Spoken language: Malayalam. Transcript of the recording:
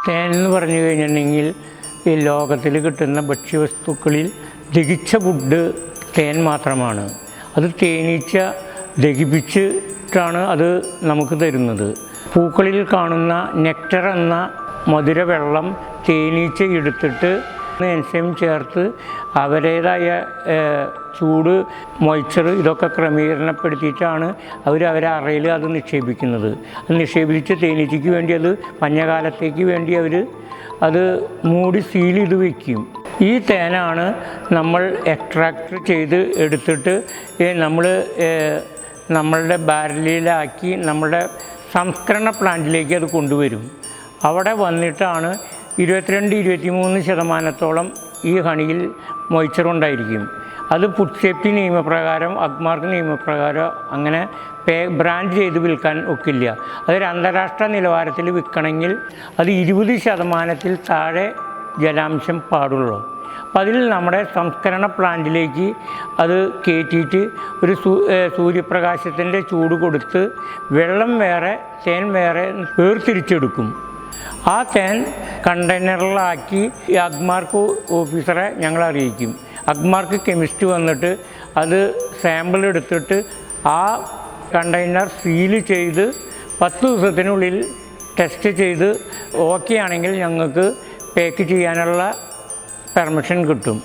തേൻ എന്ന് പറഞ്ഞു കഴിഞ്ഞിട്ടുണ്ടെങ്കിൽ ഈ ലോകത്തിൽ കിട്ടുന്ന ഭക്ഷ്യവസ്തുക്കളിൽ ദഹിച്ച ഫുഡ് തേൻ മാത്രമാണ്. അത് തേനീച്ച ദഹിപ്പിച്ചിട്ടാണ് അത് നമുക്ക് തരുന്നത്. പൂക്കളിൽ കാണുന്ന നെക്ടർ എന്ന മധുരവെള്ളം തേനീച്ച എടുത്തിട്ട് എൻസൈം ചേർത്ത് അവരുടേതായ ചൂട്, മൊയ്ച്ചർ ഇതൊക്കെ ക്രമീകരണപ്പെടുത്തിയിട്ടാണ് അവരെ അറയിൽ അത് നിക്ഷേപിക്കുന്നത്. അത് നിക്ഷേപിച്ച് തേനീച്ചയ്ക്ക് വേണ്ടി അത് മഞ്ഞകാലത്തേക്ക് വേണ്ടി അത് മൂടി സീൽ ചെയ്ത് വയ്ക്കും. ഈ തേനാണ് നമ്മൾ എക്സ്ട്രാക്ട് ചെയ്ത് എടുത്തിട്ട് നമ്മളുടെ ബാരലിലാക്കി നമ്മളുടെ സംസ്കരണ പ്ലാന്റിലേക്ക് അത് കൊണ്ടുവരും. അവിടെ വന്നിട്ടാണ് 22-23% ഈ ഹണിയിൽ മൊയ്ച്ചർ ഉണ്ടായിരിക്കും. അത് ഫുഡ് സേഫ്റ്റി നിയമപ്രകാരം, അഗ്മാർക്ക് നിയമപ്രകാരം അങ്ങനെ ബ്രാൻഡ് ചെയ്ത് വിൽക്കാൻ ഒക്കില്ല. അതൊരു അന്താരാഷ്ട്ര നിലവാരത്തിൽ വിൽക്കണമെങ്കിൽ അത് 20% താഴെ ജലാംശം പാടുള്ളൂ. അപ്പം അതിൽ നമ്മുടെ സംസ്കരണ പ്ലാന്റിലേക്ക് അത് കയറ്റിയിട്ട് ഒരു സൂര്യപ്രകാശത്തിൻ്റെ ചൂട് കൊടുത്ത് വെള്ളം വേറെ തേൻ വേറെ വേർതിരിച്ചെടുക്കും. ആ തേൻ കണ്ടെയ്നറിലാക്കി ഈ അഗ്മാർക്ക് ഓഫീസറെ ഞങ്ങൾ അറിയിക്കും. അഗ്മാർക്ക് കെമിസ്റ്റ് വന്നിട്ട് അത് സാമ്പിൾ എടുത്തിട്ട് ആ കണ്ടെയ്നർ സീൽ ചെയ്ത് 10 ദിവസത്തിനുള്ളിൽ ടെസ്റ്റ് ചെയ്ത് ഓക്കെ ആണെങ്കിൽ ഞങ്ങൾക്ക് പാക്ക് ചെയ്യാനുള്ള പെർമിഷൻ കിട്ടും.